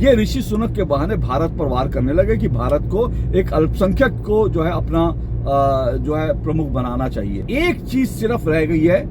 ये ऋषि सुनक के बहाने भारत पर वार करने लगे कि भारत को एक अल्पसंख्यक को जो है अपना जो है प्रमुख बनाना चाहिए। एक चीज सिर्फ रह गई है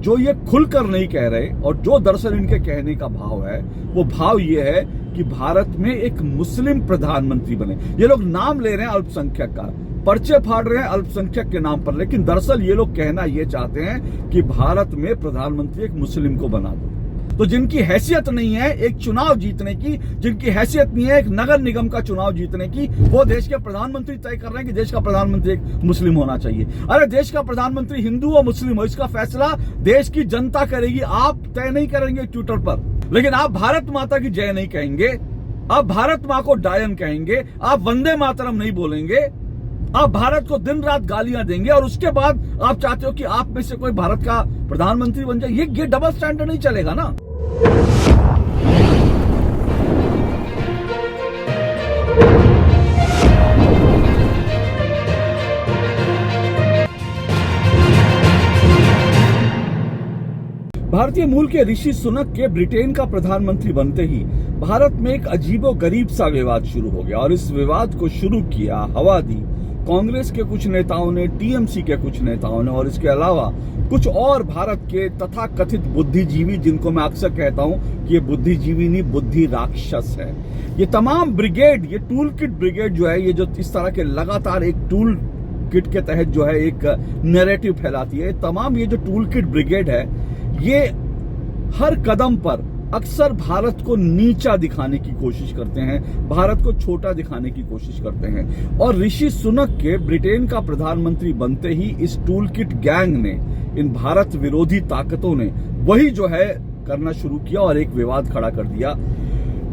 जो ये खुलकर नहीं कह रहे, और जो दरअसल इनके कहने का भाव है, वो भाव ये है कि भारत में एक मुस्लिम प्रधानमंत्री बने। ये लोग नाम ले रहे हैं अल्पसंख्यक का, पर्चे फाड़ रहे हैं अल्पसंख्यक के नाम पर, लेकिन दरअसल ये लोग कहना ये चाहते हैं कि भारत में प्रधानमंत्री एक मुस्लिम को बना दो। तो जिनकी हैसियत नहीं है एक चुनाव जीतने की, जिनकी हैसियत नहीं है एक नगर निगम का चुनाव जीतने की, वो देश के प्रधानमंत्री तय कर रहे हैं कि देश का प्रधानमंत्री एक मुस्लिम होना चाहिए। अरे देश का प्रधानमंत्री हिंदू और मुस्लिम हो, इसका फैसला देश की जनता करेगी, आप तय नहीं करेंगे ट्विटर पर। लेकिन आप भारत माता की जय नहीं कहेंगे, आप भारत माँ को डायन कहेंगे, आप वंदे मातरम नहीं बोलेंगे, आप भारत को दिन रात गालियां देंगे, और उसके बाद आप चाहते हो कि आप में से कोई भारत का प्रधानमंत्री बन जाए। ये डबल स्टैंडर्ड नहीं चलेगा ना। भारतीय मूल के ऋषि सुनक के ब्रिटेन का प्रधानमंत्री बनते ही भारत में एक अजीबोगरीब सा विवाद शुरू हो गया, और इस विवाद को शुरू किया, हवा दी कांग्रेस के कुछ नेताओं ने, टीएमसी के कुछ नेताओं ने, और इसके अलावा कुछ और भारत के तथाकथित बुद्धिजीवी, जिनको मैं अक्सर कहता हूं कि ये बुद्धिजीवी नहीं, बुद्धि राक्षस है। ये तमाम ब्रिगेड, ये टूल किट ब्रिगेड जो है, ये जो इस तरह के लगातार एक टूल किट के तहत जो है एक नैरेटिव फैलाती है, तमाम ये जो टूल किट ब्रिगेड है, ये हर कदम पर अक्सर भारत को नीचा दिखाने की कोशिश करते हैं, भारत को छोटा दिखाने की कोशिश करते हैं। और ऋषि सुनक के ब्रिटेन का प्रधानमंत्री बनते ही इस टूल किट गैंग ने, इन भारत विरोधी ताकतों ने वही जो है करना शुरू किया और एक विवाद खड़ा कर दिया।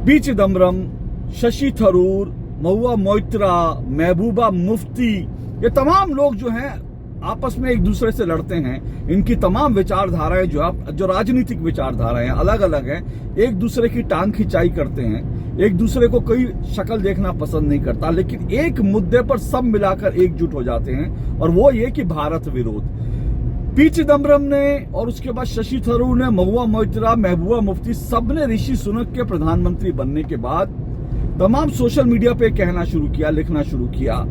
पी चिदम्बरम, शशि थरूर, महुआ मोइत्रा, महबूबा मुफ्ती, ये तमाम लोग जो हैं आपस में एक दूसरे से लड़ते हैं। इनकी तमाम विचारधाराएं जो राजनीतिक विचारधाराएं अलग अलग हैं, एक दूसरे की टांग खिंचाई करते हैं, एक दूसरे को कोई शक्ल देखना पसंद नहीं करता, लेकिन एक मुद्दे पर सब मिलाकर एकजुट हो जाते हैं, और वो ये कि भारत विरोध। पी चिदम्बरम ने और उसके बाद शशि थरूर ने, महुआ मोइत्रा, महबूबा मुफ्ती, सब ने ऋषि सुनक के प्रधानमंत्री बनने के बाद तमाम सोशल मीडिया पे कहना शुरू किया, लिखना शुरू किया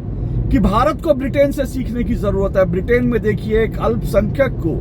कि भारत को ब्रिटेन से सीखने की जरूरत है। ब्रिटेन में देखिए एक अल्पसंख्यक को,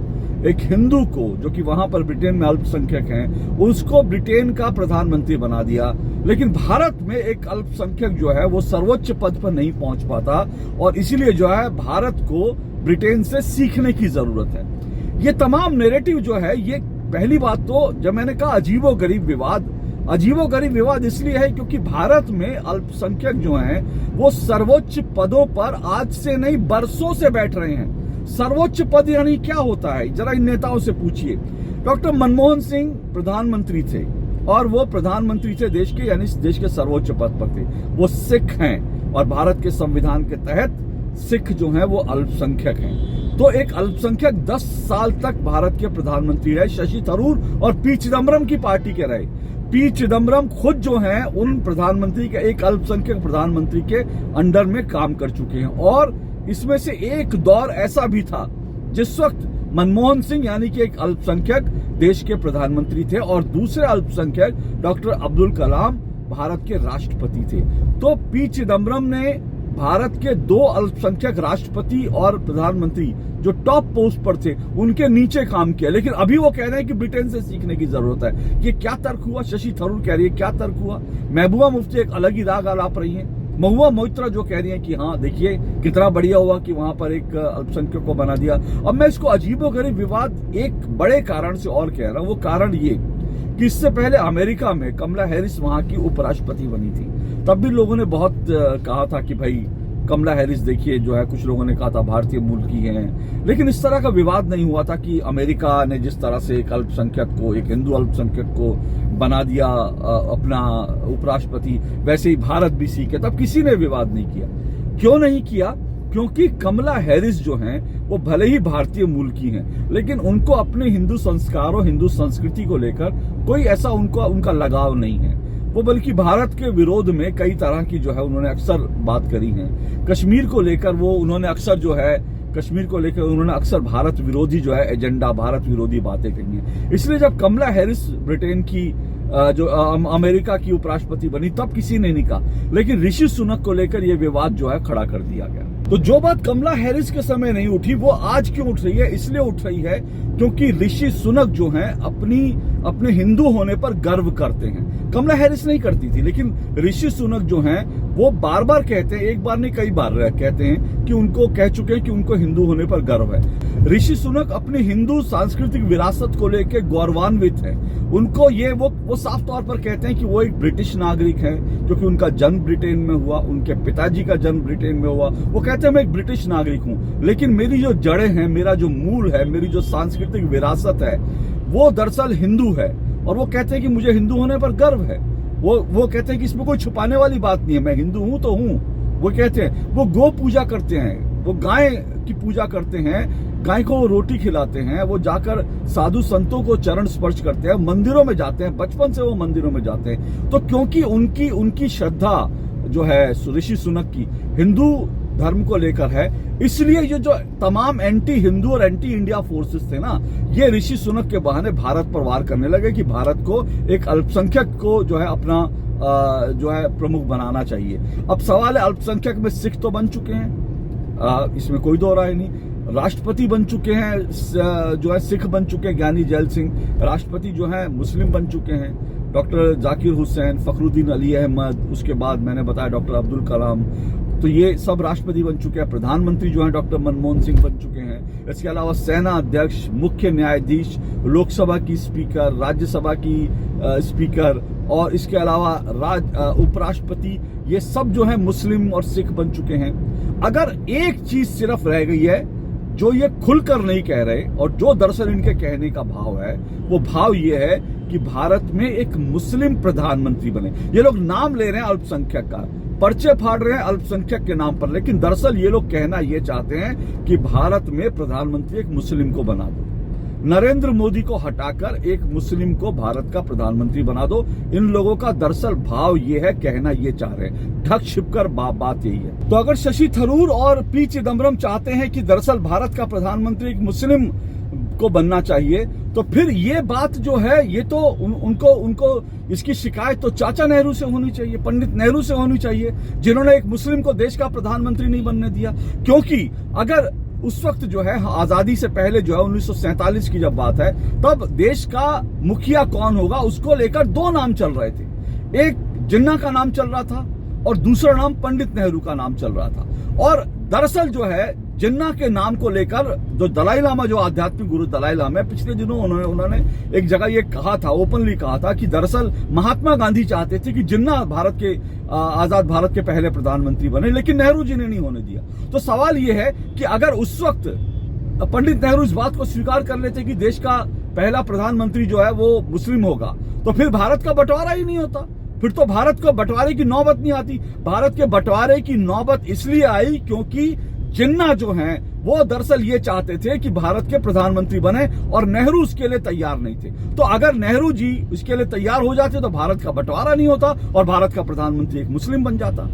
एक हिंदू को, जो कि वहां पर ब्रिटेन में अल्पसंख्यक हैं, उसको ब्रिटेन का प्रधानमंत्री बना दिया, लेकिन भारत में एक अल्पसंख्यक जो है वो सर्वोच्च पद पर नहीं पहुंच पाता, और इसीलिए जो है भारत को ब्रिटेन से सीखने की जरूरत है। ये तमाम नैरेटिव जो है, ये पहली बात तो जब मैंने कहा अजीबोगरीब विवाद, अजीबोगरीब विवाद इसलिए है क्योंकि भारत में अल्पसंख्यक जो हैं वो सर्वोच्च पदों पर आज से नहीं बरसों से बैठ रहे हैं। सर्वोच्च पद यानी क्या होता है, जरा इन नेताओं से पूछिए। डॉक्टर मनमोहन सिंह प्रधानमंत्री थे, और वो प्रधानमंत्री थे देश के, यानी देश के सर्वोच्च पद पर थे। वो सिख हैं, और भारत के संविधान के तहत सिख जो हैं वो अल्पसंख्यक हैं। तो एक अल्पसंख्यक 10 साल तक भारत के प्रधानमंत्री रहे, शशि थरूर और पी चिदम्बरम की पार्टी के रहे। पी चिदम्बरम खुद जो हैं उन प्रधानमंत्री के, एक अल्पसंख्यक प्रधानमंत्री के अंडर में काम कर चुके हैं। और इसमें से एक दौर ऐसा भी था जिस वक्त मनमोहन सिंह यानी कि एक अल्पसंख्यक देश के प्रधानमंत्री थे, और दूसरे अल्पसंख्यक डॉक्टर अब्दुल कलाम भारत के राष्ट्रपति थे। तो पी चिदम्बरम ने भारत के 2 अल्पसंख्यक राष्ट्रपति और प्रधानमंत्री जो टॉप पोस्ट पर थे उनके नीचे काम किया, लेकिन अभी वो कह रहे हैं कि ब्रिटेन से सीखने की जरूरत है। ये क्या तर्क हुआ? शशि थरूर कह रही है क्या तर्क हुआ, महबूबा मुफ्ती एक अलग ही राग आलाप रही है, महुआ मोइत्रा जो कह रही है कि हाँ देखिए कितना बढ़िया हुआ कि वहां पर एक अल्पसंख्यक को बना दिया। अब मैं इसको अजीबोगरीब विवाद एक बड़े कारण से और कह रहा हूं, वो कारण ये कि इससे पहले अमेरिका में कमला हैरिस वहां की उपराष्ट्रपति बनी थी, तब भी लोगों ने बहुत कहा था कि भाई कमला हैरिस देखिए जो है, कुछ लोगों ने कहा था भारतीय मूल की हैं, लेकिन इस तरह का विवाद नहीं हुआ था कि अमेरिका ने जिस तरह से एक अल्पसंख्यक को, एक हिंदू अल्पसंख्यक को बना दिया अपना उपराष्ट्रपति, वैसे ही भारत भी सीखे, तब किसी ने विवाद नहीं किया। क्यों नहीं किया? क्योंकि कमला हैरिस जो हैं वो भले ही भारतीय मूल की हैं, लेकिन उनको अपने हिंदू संस्कारों, हिंदू संस्कृति को लेकर कोई ऐसा उनका लगाव नहीं है। वो बल्कि भारत के विरोध में कई तरह की जो है उन्होंने अक्सर बात करी है। कश्मीर को लेकर उन्होंने अक्सर भारत विरोधी जो है एजेंडा, भारत विरोधी बातें कही हैं। इसलिए जब कमला हैरिस ब्रिटेन की जो अमेरिका की उपराष्ट्रपति बनी तब किसी ने नहीं कहा, लेकिन ऋषि सुनक को लेकर यह विवाद जो है खड़ा कर दिया गया। तो जो बात कमला हैरिस के समय नहीं उठी वो आज क्यों उठ रही है? इसलिए उठ रही है क्योंकि ऋषि सुनक जो हैं अपने हिंदू होने पर गर्व करते हैं। कमला हैरिस नहीं करती थी, लेकिन ऋषि सुनक जो हैं वो बार बार कहते हैं, एक बार नहीं कई बार कहते हैं कि उनको कह चुके हैं कि उनको हिंदू होने पर गर्व है। ऋषि सुनक अपनी हिंदू सांस्कृतिक विरासत को लेकर गौरवान्वित है। उनको ये वो साफ तौर पर कहते हैं कि वो एक ब्रिटिश नागरिक है क्योंकि उनका जन्म ब्रिटेन में हुआ, उनके पिताजी का जन्म ब्रिटेन में हुआ। वो कहते हैं मैं एक ब्रिटिश नागरिक हूं, लेकिन मेरी जो जड़ें हैं, मेरा जो मूल है, मेरी जो सांस्कृतिक विरासत है वो दरअसल हिंदू है। और वो कहते हैं कि मुझे हिंदू होने पर गर्व है। वो कहते हैं कि इसमें कोई छुपाने वाली बात नहीं है, मैं हिंदू हूं तो हूं। वो कहते हैं वो गो पूजा करते हैं, वो गाय की पूजा करते हैं, गाय को वो रोटी खिलाते हैं, वो जाकर साधु संतों को चरण स्पर्श करते हैं, मंदिरों में जाते हैं, बचपन से वो मंदिरों में जाते हैं। तो क्योंकि उनकी श्रद्धा जो है ऋषि सुनक की हिंदू धर्म को लेकर है, इसलिए ये जो तमाम एंटी हिंदू और एंटी इंडिया फोर्सेस थे ना, ये ऋषि सुनक के बहाने भारत पर वार करने लगे कि भारत को एक अल्पसंख्यक को जो है अपना जो है प्रमुख बनाना चाहिए। अब सवाल है, अल्पसंख्यक में सिख तो बन चुके हैं, इसमें कोई दो राय नहीं। राष्ट्रपति बन चुके हैं, जो है सिख बन चुके हैं, ज्ञानी जैल सिंह। राष्ट्रपति जो है मुस्लिम बन चुके हैं, डॉक्टर जाकिर हुसैन, फखरुद्दीन अली अहमद, उसके बाद मैंने बताया डॉक्टर अब्दुल कलाम। तो ये सब राष्ट्रपति बन चुके हैं। प्रधानमंत्री जो है डॉक्टर मनमोहन सिंह बन चुके हैं। इसके अलावा सेना अध्यक्ष, मुख्य न्यायाधीश, लोकसभा की स्पीकर, राज्यसभा की स्पीकर, और इसके अलावा उपराष्ट्रपति, ये सब जो है मुस्लिम और सिख बन चुके हैं। अगर एक चीज सिर्फ रह गई है जो ये खुलकर नहीं कह रहे, और जो दरअसल इनके कहने का भाव है, वो भाव ये है कि भारत में एक मुस्लिम प्रधानमंत्री बने। ये लोग नाम ले रहे हैं अल्पसंख्यक का, पर्चे फाड़ रहे हैं अल्पसंख्यक के नाम पर, लेकिन दरअसल ये लोग कहना ये चाहते हैं कि भारत में प्रधानमंत्री एक मुस्लिम को बना दो। नरेंद्र मोदी को हटाकर एक मुस्लिम को भारत का प्रधानमंत्री बना दो। इन लोगों का दरअसल भाव ये है, कहना ये चाह रहे हैं, ढक छिपकर बात यही है। तो अगर शशि थरूर और पी चिदम्बरम चाहते हैं कि दरअसल भारत का प्रधानमंत्री एक मुस्लिम को बनना चाहिए, तो फिर ये बात जो है ये तो उनको इसकी शिकायत तो चाचा नेहरू से होनी चाहिए, पंडित नेहरू से होनी चाहिए, जिन्होंने एक मुस्लिम को देश का प्रधानमंत्री नहीं बनने दिया। क्योंकि अगर उस वक्त जो है आजादी से पहले जो है 1947 की जब बात है, तब देश का मुखिया कौन होगा उसको लेकर दो नाम चल रहे थे। एक जिन्ना का नाम चल रहा था और दूसरा नाम पंडित नेहरू का नाम चल रहा था। और दरअसल जो है जिन्ना के नाम को लेकर जो दलाई लामा, जो आध्यात्मिक गुरु दलाई लामा, पिछले दिनों उन्होंने एक जगह ये कहा था, ओपनली कहा था कि दरअसल महात्मा गांधी चाहते थे कि जिन्ना भारत के आजाद भारत के पहले प्रधानमंत्री बने, लेकिन नेहरू जी ने नहीं होने दिया। तो सवाल ये है कि अगर उस वक्त पंडित नेहरू इस बात को स्वीकार कर लेते कि देश का पहला प्रधानमंत्री जो है वो मुस्लिम होगा, तो फिर भारत का बंटवारा ही नहीं होता, फिर तो भारत को बंटवारे की नौबत नहीं आती। भारत के बंटवारे की नौबत इसलिए आई क्योंकि जिन्ना जो हैं वो दरअसल ये चाहते थे कि भारत के प्रधानमंत्री बने और नेहरू उसके लिए तैयार नहीं थे। तो अगर नेहरू जी इसके लिए तैयार हो जाते तो भारत का बंटवारा नहीं होता और भारत का प्रधानमंत्री एक मुस्लिम बन जाता।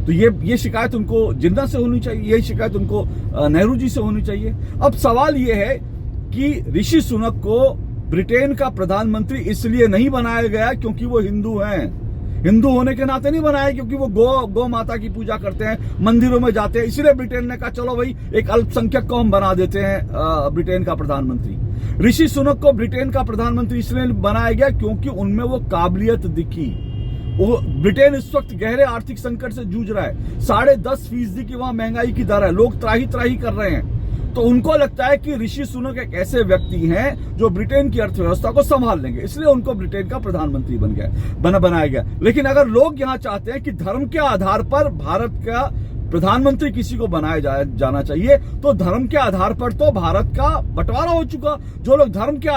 तो ये शिकायत उनको जिन्ना से होनी चाहिए, ये शिकायत उनको नेहरू जी से होनी चाहिए। अब सवाल ये है कि ऋषि सुनक को ब्रिटेन का प्रधानमंत्री इसलिए नहीं बनाया गया क्योंकि वो हिंदू हैं। हिंदू होने के नाते नहीं बनाया क्योंकि वो गौ माता की पूजा करते हैं, मंदिरों में जाते हैं, इसलिए ब्रिटेन ने कहा चलो भाई एक अल्पसंख्यक को हम बना देते हैं ब्रिटेन का प्रधानमंत्री। ऋषि सुनक को ब्रिटेन का प्रधानमंत्री इसलिए बनाया गया क्योंकि उनमें वो काबिलियत दिखी। वो ब्रिटेन इस वक्त गहरे आर्थिक संकट से जूझ रहा है, 10.5% की वहां महंगाई की दर है, लोग त्राही त्राही कर रहे हैं। तो उनको लगता है कि ऋषि सुनक एक ऐसे व्यक्ति हैं जो ब्रिटेन की अर्थव्यवस्था को संभाल लेंगे, इसलिए उनको ब्रिटेन का प्रधानमंत्री बनाया गया। लेकिन अगर लोग यहाँ चाहते हैं कि धर्म के आधार पर भारत का प्रधानमंत्री किसी को बनाया जाना चाहिए, तो धर्म के आधार पर तो भारत का बंटवारा हो चुका। जो लोग धर्म के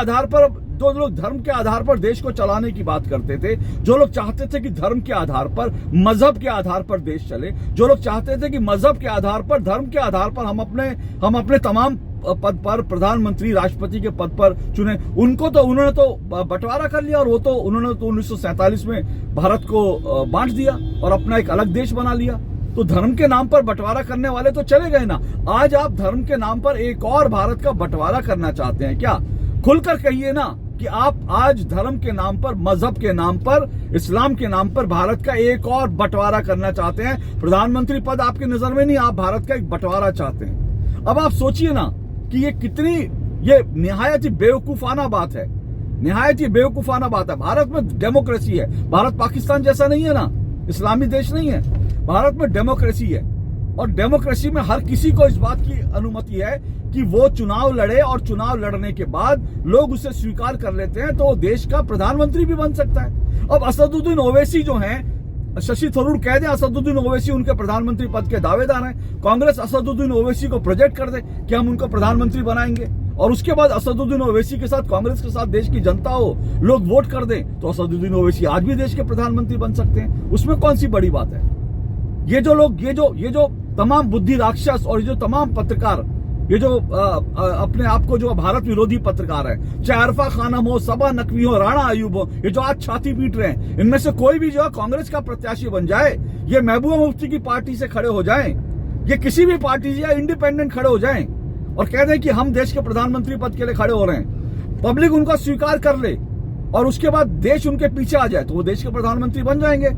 आधार पर देश को चलाने की बात करते थे, जो लोग चाहते थे कि धर्म के आधार पर, मजहब के आधार पर देश चले, जो लोग चाहते थे कि मजहब के आधार पर, धर्म के आधार पर हम अपने तमाम पद पर प्रधानमंत्री, राष्ट्रपति के पद पर चुने, उन्होंने तो बंटवारा कर लिया और उन्होंने तो 1947 में भारत को बांट दिया और अपना एक अलग देश बना लिया। तो धर्म के नाम पर बंटवारा करने वाले तो चले गए ना। आज आप धर्म के नाम पर एक और भारत का बंटवारा करना चाहते हैं क्या? खुलकर कहिए ना। कि आप आज धर्म के नाम पर, मजहब के नाम पर, इस्लाम के नाम पर भारत का एक और बंटवारा करना चाहते हैं। प्रधानमंत्री पद आपकी नजर में नहीं, आप भारत का एक बंटवारा चाहते हैं। अब आप सोचिए ना कि ये निहायत ही बेवकूफाना बात है, निहायत ही बेवकूफाना बात है। भारत में डेमोक्रेसी है, भारत पाकिस्तान जैसा नहीं है ना, इस्लामी देश नहीं है, भारत में डेमोक्रेसी है। और डेमोक्रेसी में हर किसी को इस बात की अनुमति है कि वो चुनाव लड़े और चुनाव लड़ने के बाद लोग उसे स्वीकार कर लेते हैं तो वो देश का प्रधानमंत्री भी बन सकता है। अब असदुद्दीन ओवैसी जो हैं, शशि थरूर कह दें असदुद्दीन ओवैसी उनके प्रधानमंत्री पद के दावेदार हैं, कांग्रेस असदुद्दीन ओवैसी को प्रोजेक्ट कर दे कि हम उनको प्रधानमंत्री बनाएंगे, और उसके बाद असदुद्दीन ओवैसी के साथ, कांग्रेस के साथ देश की जनता हो, लोग वोट कर दें तो असदुद्दीन ओवैसी आज भी देश के प्रधानमंत्री बन सकते हैं। उसमें कौन सी बड़ी बात है? ये जो लोग, ये जो तमाम बुद्धि राक्षस और ये जो तमाम पत्रकार, ये जो अपने आप को जो भारत विरोधी पत्रकार है, चाहे अरफा खानम हो, सबा नकवी हो, राणा अयूब हो, ये जो आज छाती पीट रहे हैं, इनमें से कोई भी जो है कांग्रेस का प्रत्याशी बन जाए, ये महबूबा मुफ्ती की पार्टी से खड़े हो जाएं, ये किसी भी पार्टी से या इंडिपेंडेंट खड़े हो जाएं और कह दें कि हम देश के प्रधानमंत्री पद के लिए खड़े हो रहे हैं, पब्लिक उनका स्वीकार कर ले और उसके बाद देश उनके पीछे आ जाए तो वो देश के प्रधानमंत्री बन जाएंगे।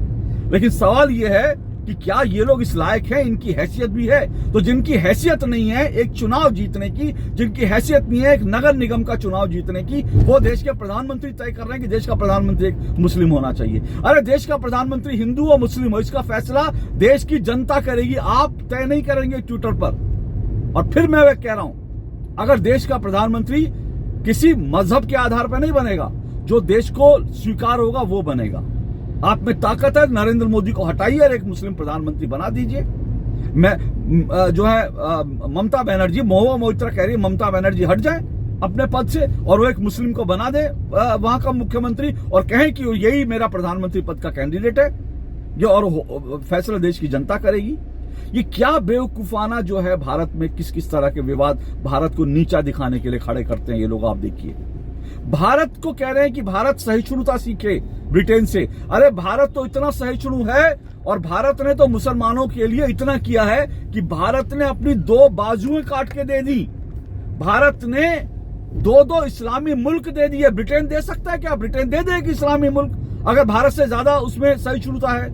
लेकिन सवाल ये है कि क्या ये लोग इस लायक हैं, इनकी हैसियत भी है? तो जिनकी हैसियत नहीं है एक चुनाव जीतने की, जिनकी हैसियत नहीं है एक नगर निगम का चुनाव जीतने की, वो देश के प्रधानमंत्री तय कर रहे हैं कि देश का प्रधानमंत्री एक मुस्लिम होना चाहिए। अरे देश का प्रधानमंत्री हिंदू और मुस्लिम हो, इसका फैसला देश की जनता करेगी, आप तय नहीं करेंगे ट्विटर पर। और फिर मैं कह रहा हूं, अगर देश का प्रधानमंत्री किसी मजहब के आधार पर नहीं बनेगा, जो देश को स्वीकार होगा वो बनेगा। आप में ताकत है, नरेंद्र मोदी को हटाइए और एक मुस्लिम प्रधानमंत्री बना दीजिए। मैं जो है ममता बनर्जी, महुआ मोइत्रा कह रही है ममता बनर्जी हट जाए अपने पद से और वो एक मुस्लिम को बना दे वहां का मुख्यमंत्री और कहें कि यही मेरा प्रधानमंत्री पद का कैंडिडेट है, ये और फैसला देश की जनता करेगी। ये क्या बेवकूफाना जो है भारत में किस किस तरह के विवाद भारत को नीचा दिखाने के लिए खड़े करते हैं ये लोग। आप देखिए, भारत को कह रहे हैं कि भारत सहिष्णुता सीखे ब्रिटेन से। अरे भारत तो इतना सहिष्णु है और भारत ने तो मुसलमानों के लिए इतना किया है कि भारत ने अपनी 2 बाजुएं काट के दे दी। भारत ने 2 इस्लामी मुल्क दे दिए। ब्रिटेन दे सकता है क्या? ब्रिटेन दे देगी इस्लामी मुल्क अगर भारत से ज्यादा उसमें सहिष्णुता है।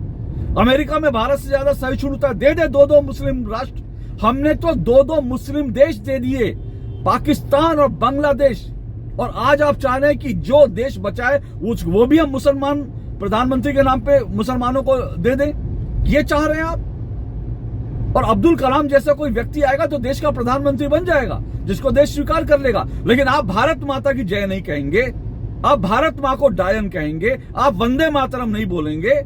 अमेरिका में भारत से ज्यादा सहिष्णुता दे 2 मुस्लिम राष्ट्र। हमने तो 2 मुस्लिम देश दे दिए, पाकिस्तान और बांग्लादेश। और आज आप चाह रहे हैं कि जो देश बचाए वो भी हम मुसलमान प्रधानमंत्री के नाम पे मुसलमानों को दे दें, ये चाह रहे हैं आप। और अब्दुल कलाम जैसा कोई व्यक्ति आएगा तो देश का प्रधानमंत्री बन जाएगा, जिसको देश स्वीकार कर लेगा। लेकिन आप भारत माता की जय नहीं कहेंगे, आप भारत माँ को डायन कहेंगे, आप वंदे मातरम नहीं बोलेंगे,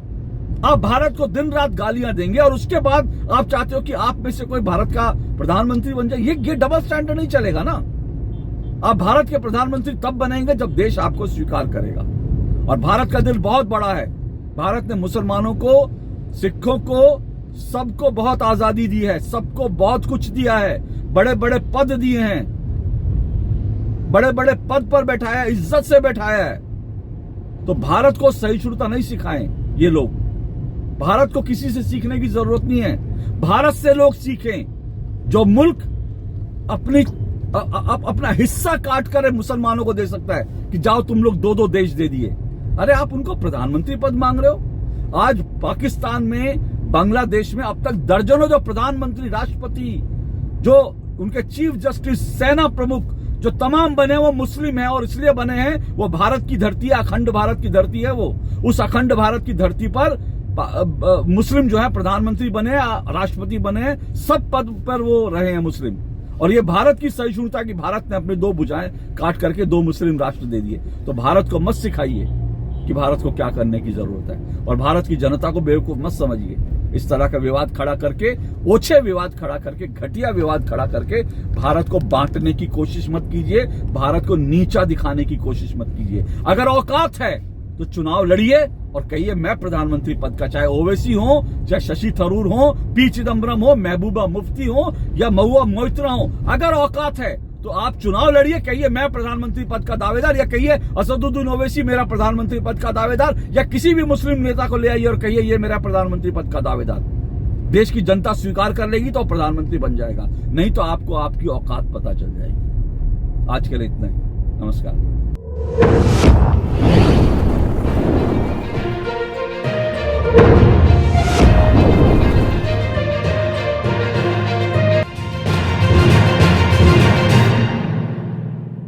आप भारत को दिन रात गालियां देंगे और उसके बाद आप चाहते हो कि आप में से कोई भारत का प्रधानमंत्री बन जाए। ये डबल स्टैंडर्ड नहीं चलेगा ना। आप भारत के प्रधानमंत्री तब बनेंगे जब देश आपको स्वीकार करेगा। और भारत का दिल बहुत बड़ा है। भारत ने मुसलमानों को, सिखों को, सबको बहुत आजादी दी है, सबको बहुत कुछ दिया है, बड़े बड़े पद दिए हैं, बड़े बड़े पद पर बैठाया है, इज्जत से बैठाया है। तो भारत को सहिष्णुता नहीं सिखाएं ये लोग। भारत को किसी से सीखने की जरूरत नहीं है। भारत से लोग सीखें। जो मुल्क अपना हिस्सा काट कर मुसलमानों को दे सकता है कि जाओ तुम लोग 2 देश दे दिए, अरे आप उनको प्रधानमंत्री पद मांग रहे हो। आज पाकिस्तान में, बांग्लादेश में अब तक दर्जनों जो प्रधानमंत्री, राष्ट्रपति, जो उनके चीफ जस्टिस, सेना प्रमुख जो तमाम बने वो मुस्लिम हैं और इसलिए बने हैं वो भारत की धरती है, अखंड भारत की धरती है। वो उस अखंड भारत की धरती पर मुस्लिम जो है प्रधानमंत्री बने, राष्ट्रपति बने, सब पद पर वो रहे हैं मुस्लिम। और ये भारत की सहिष्णुता की भारत ने अपने 2 भुजाएं काट करके 2 मुस्लिम राष्ट्र दे दिए। तो भारत को मत सिखाइए कि भारत को क्या करने की जरूरत है और भारत की जनता को बेवकूफ मत समझिए। इस तरह का विवाद खड़ा करके, ओछे विवाद खड़ा करके, घटिया विवाद खड़ा करके भारत को बांटने की कोशिश मत कीजिए, भारत को नीचा दिखाने की कोशिश मत कीजिए। अगर औकात है तो चुनाव लड़िए और कहिए मैं प्रधानमंत्री पद का, चाहे ओवैसी हो, चाहे शशि थरूर हो, पी चिदम्बरम हो, महबूबा मुफ्ती हो या महुआ मोइत्रा हो, अगर औकात है तो आप चुनाव लड़िए, कहिए मैं प्रधानमंत्री पद का दावेदार, या कहिए असदुद्दीन ओवैसी मेरा प्रधानमंत्री पद का दावेदार, या किसी भी मुस्लिम नेता को ले आइए और कहिए ये मेरा प्रधानमंत्री पद का दावेदार। देश की जनता स्वीकार कर लेगी तो प्रधानमंत्री बन जाएगा, नहीं तो आपको आपकी औकात पता चल जाएगी। आज के लिए इतना ही। नमस्कार।